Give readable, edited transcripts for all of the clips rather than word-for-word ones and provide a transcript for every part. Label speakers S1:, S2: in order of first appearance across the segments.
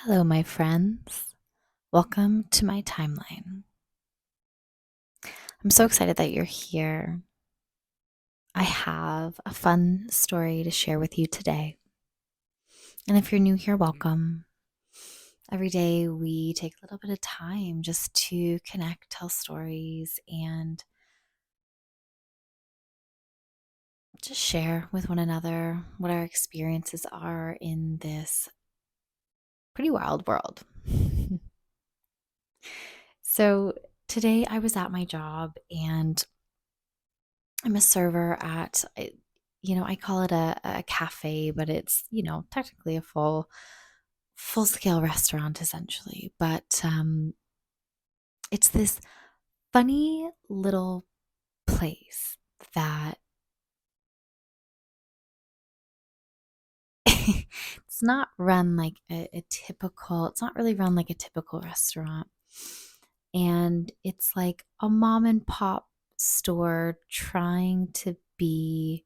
S1: Hello, my friends. Welcome to my timeline. I'm so excited that you're here. I have a fun story to share with you today. And if you're new here, welcome. Every day we take a little bit of time just to connect, tell stories, and just share with one another what our experiences are in this pretty wild world. So, today I was at my job and I'm a server at, I call it a cafe, but it's, technically a full scale restaurant essentially. But it's this funny little place that it's not run like it's not really run like a typical restaurant. And it's like a mom and pop store trying to be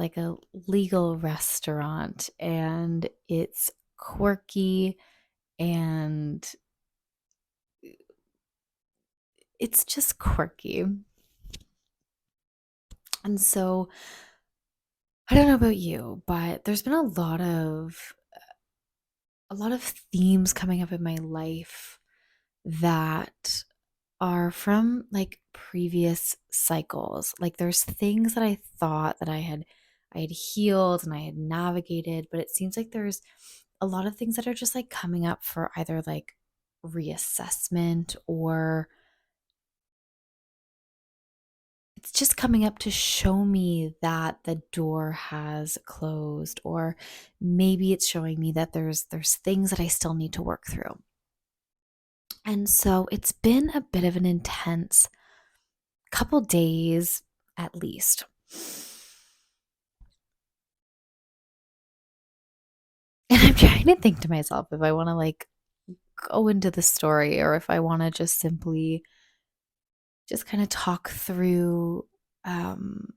S1: like a legal restaurant, and it's quirky and it's just quirky. And so I don't know about you, but there's been a lot of themes coming up in my life that are from like previous cycles. Like there's things that I thought that I had healed and I had navigated, but it seems like there's a lot of things that are just like coming up for either like reassessment, or it's just coming up to show me that the door has closed, or maybe it's showing me that there's things that I still need to work through. And so it's been a bit of an intense couple days at least. And I'm trying to think to myself if I want to like go into the story, or if I want to just simply just kind of talk through um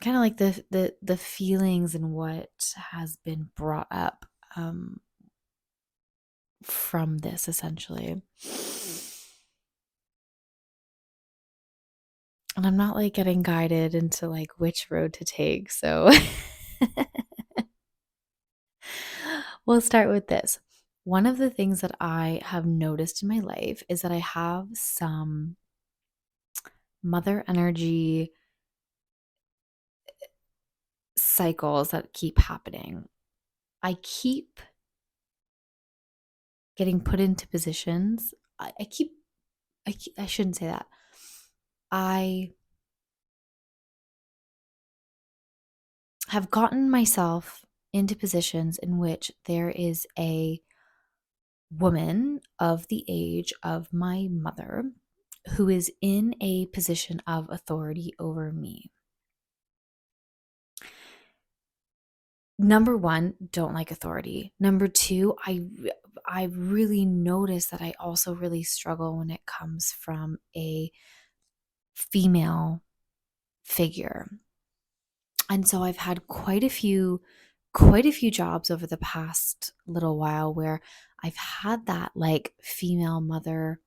S1: kind of like the feelings and what has been brought up um from this essentially. And I'm not like getting guided into like which road to take. So we'll start with this. One of the things that I have noticed in my life is that I have some mother energy cycles that keep happening. I keep getting put into positions. I shouldn't say that. I have gotten myself into positions in which there is a woman of the age of my mother who is in a position of authority over me. Number one, don't like authority. Number two, I really notice that I also really struggle when it comes from a female figure. And so I've had quite a few jobs over the past little while where I've had that like female mother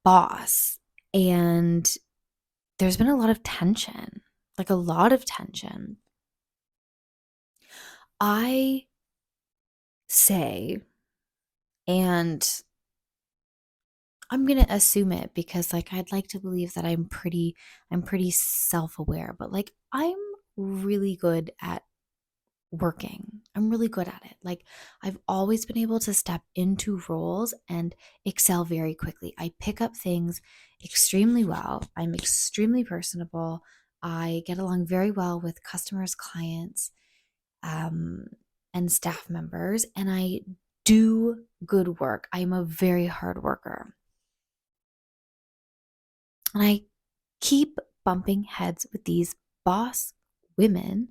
S1: boss, and there's been a lot of tension, like a lot of tension. I say, and I'm going to assume it because like I'd like to believe that I'm pretty self-aware, but like I'm really good at working. I'm really good at it. Like I've always been able to step into roles and excel very quickly. I pick up things extremely well. I'm extremely personable. I get along very well with customers, clients, um, and staff members, and I do good work. I'm a very hard worker. And I keep bumping heads with these boss women,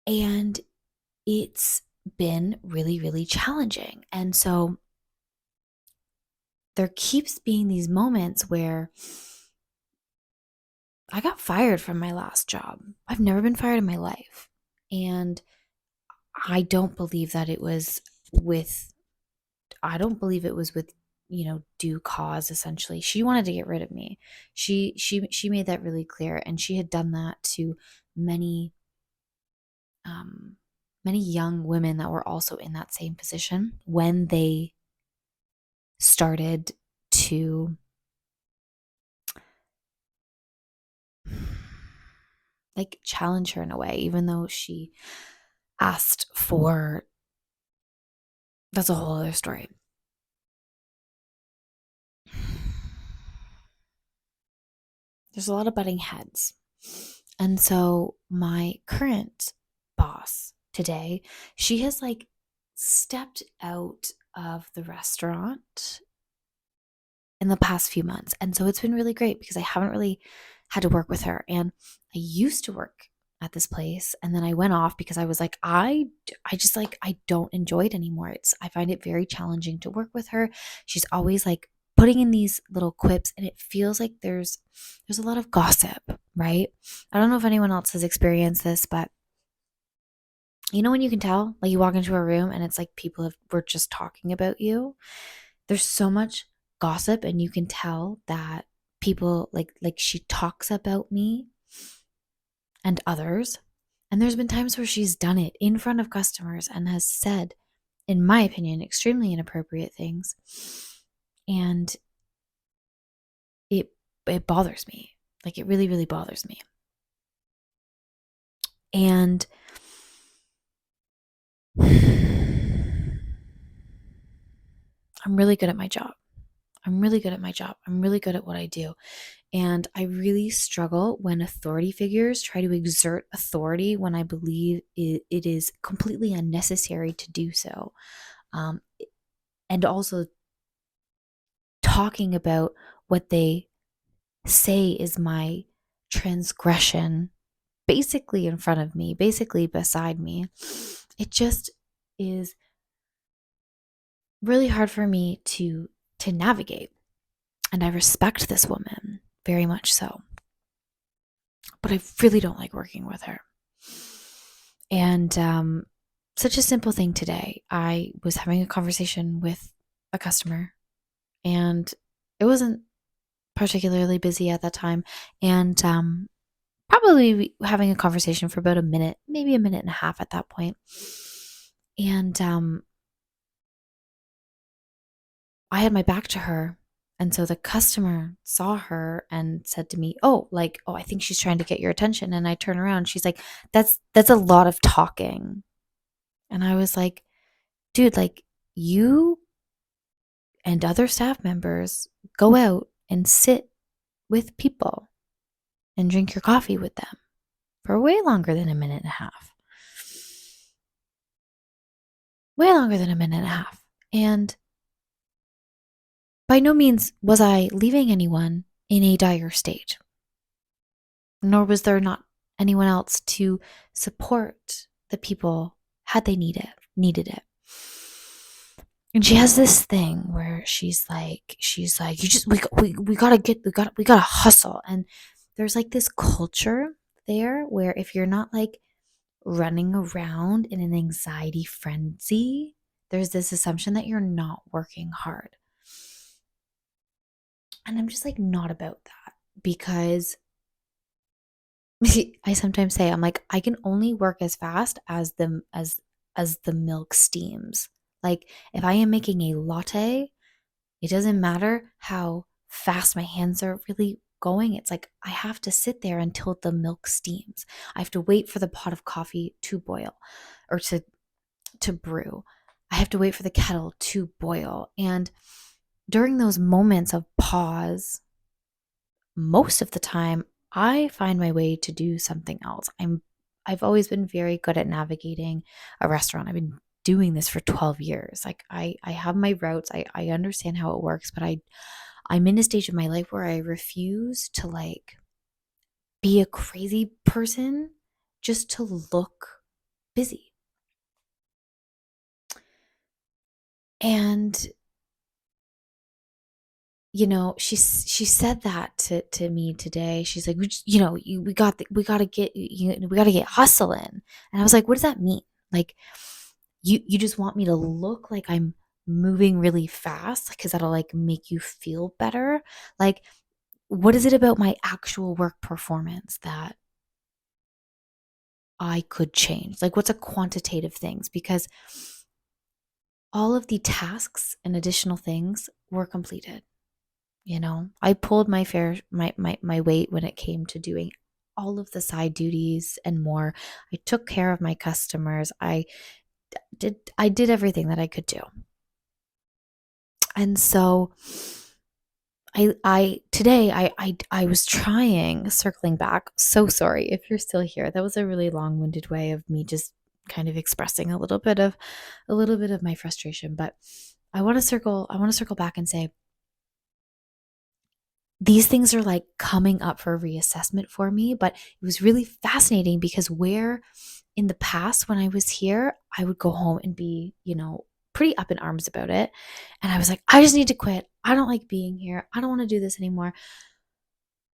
S1: and it's been really, really challenging. And so there keeps being these moments where I got fired from my last job. I've never been fired in my life. And I don't believe that it was with, I don't believe it was with, due cause. Essentially, she wanted to get rid of me. She made that really clear, and she had done that to many um many young women that were also in that same position when they started to like challenge her in a way, even though she asked for, that's a whole other story. There's a lot of butting heads. And so my current boss today, she has like stepped out of the restaurant in the past few months. And so it's been really great because I haven't really had to work with her. And I used to work at this place, and then I went off because I was like, I just like, I don't enjoy it anymore. I find it very challenging to work with her. She's always like putting in these little quips, and it feels like there's a lot of gossip, right? I don't know if anyone else has experienced this, but when you can tell, like you walk into a room and it's like were just talking about you. There's so much gossip, and you can tell that people like she talks about me and others. And there's been times where she's done it in front of customers and has said, in my opinion, extremely inappropriate things. And it bothers me. Like it really, really bothers me. And I'm really good at my job. I'm really good at my job. I'm really good at what I do. And I really struggle when authority figures try to exert authority when I believe it is completely unnecessary to do so. And also talking about what they say is my transgression, basically in front of me, basically beside me. It just is really hard for me to navigate. And I respect this woman very much so. But I really don't like working with her. And such a simple thing today. I was having a conversation with a customer, and it wasn't particularly busy at that time. And probably having a conversation for about a minute, maybe a minute and a half at that point. And I had my back to her. And so the customer saw her and said to me, oh, I think she's trying to get your attention. And I turn around. She's like, that's a lot of talking. And I was like, dude, like you and other staff members go out and sit with people and drink your coffee with them for way longer than a minute and a half. Way longer than a minute and a half. And by no means was I leaving anyone in a dire state, nor was there not anyone else to support the people had they needed it. And she has this thing where she's like, you just we gotta hustle. And there's like this culture there where if you're not like running around in an anxiety frenzy, there's this assumption that you're not working hard. And I'm just like not about that, because I sometimes say, I'm like, I can only work as fast as the milk steams. Like if I am making a latte, it doesn't matter how fast my hands are really going. It's like I have to sit there until the milk steams. I have to wait for the pot of coffee to boil or to brew. I have to wait for the kettle to boil. And during those moments of pause, most of the time I find my way to do something else. I've always been very good at navigating a restaurant. I've been doing this for 12 years. Like I have my routes. I understand how it works, but I'm in a stage of my life where I refuse to like be a crazy person just to look busy. And she said that to me today. She's like, we got to get hustling. And I was like, what does that mean? Like, you just want me to look like I'm moving really fast because that'll like make you feel better? Like, what is it about my actual work performance that I could change? Like, what's a quantitative things? Because all of the tasks and additional things were completed. I pulled my weight when it came to doing all of the side duties and more. I took care of my customers. I did everything that I could do. And so I was trying, circling back. So sorry if you're still here. That was a really long-winded way of me just kind of expressing a little bit of my frustration, but I want to circle back and say these things are like coming up for reassessment for me. But it was really fascinating because where in the past when I was here, I would go home and be, pretty up in arms about it. And I was like, I just need to quit. I don't like being here. I don't want to do this anymore.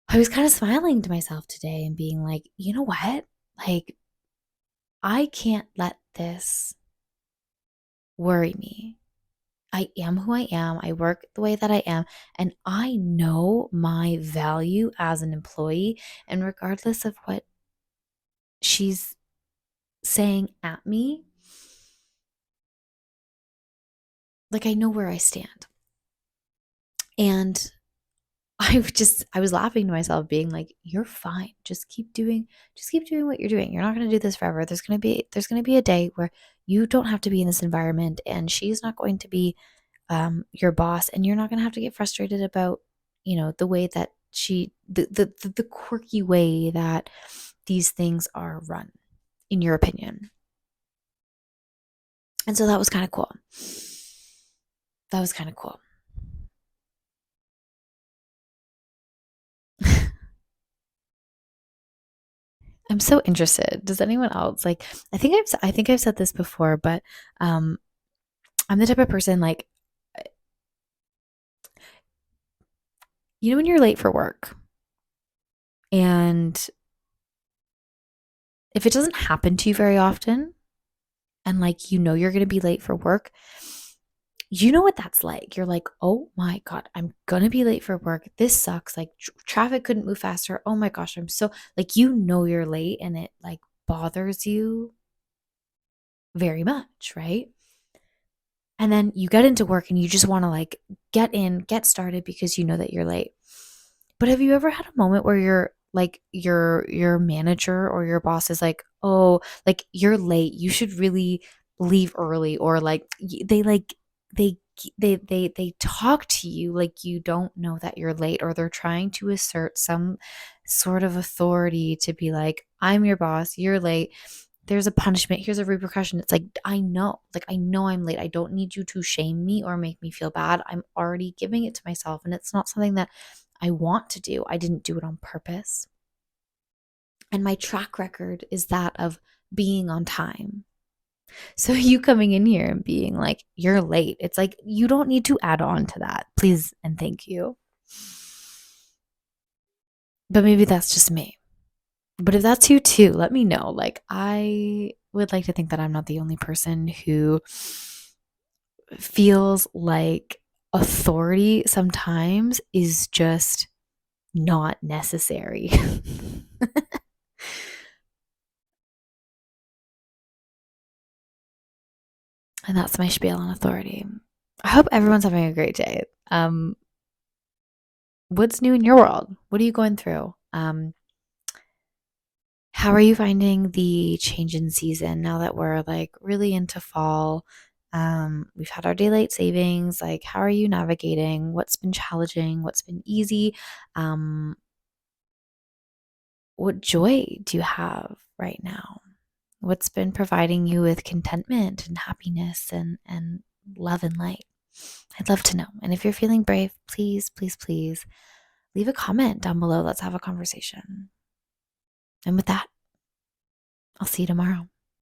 S1: I was kind of smiling to myself today and being like, you know what? Like, I can't let this worry me. I am who I am. I work the way that I am. And I know my value as an employee. And regardless of what she's saying at me, like, I know where I stand. And I was laughing to myself, being like, you're fine. Just keep doing what you're doing. You're not going to do this forever. There's going to be a day where you don't have to be in this environment, and she's not going to be your boss, and you're not going to have to get frustrated about, the way that the quirky way that these things are run, in your opinion. And so that was kind of cool. I'm so interested. Does anyone else like? I think I've said this before, but I'm the type of person like, when you're late for work, and if it doesn't happen to you very often, and like you're going to be late for work, you know what that's like. You're like, oh my God, I'm going to be late for work. This sucks. Like traffic couldn't move faster. Oh my gosh, I'm so like, you're late, and it like bothers you very much, right? And then you get into work and you just want to like get started because you know that you're late. But have you ever had a moment where you're like your manager or your boss is like, "Oh, like you're late. You should really leave early," or like they like they talk to you like you don't know that you're late, or they're trying to assert some sort of authority to be like, "I'm your boss. You're late. There's a punishment. Here's a repercussion." It's like, I know I'm late. I don't need you to shame me or make me feel bad. I'm already giving it to myself, and it's not something that I want to do. I didn't do it on purpose. And my track record is that of being on time. So you coming in here and being like, you're late. It's like, you don't need to add on to that. Please and thank you. But maybe that's just me. But if that's you too, let me know. Like, I would like to think that I'm not the only person who feels like authority sometimes is just not necessary. And that's my spiel on authority. I hope everyone's having a great day. What's new in your world? What are you going through? How are you finding the change in season now that we're like really into fall? We've had our daylight savings. Like, how are you navigating? What's been challenging? What's been easy? What joy do you have right now? What's been providing you with contentment and happiness and love and light? I'd love to know. And if you're feeling brave, please, please, please leave a comment down below. Let's have a conversation. And with that, I'll see you tomorrow.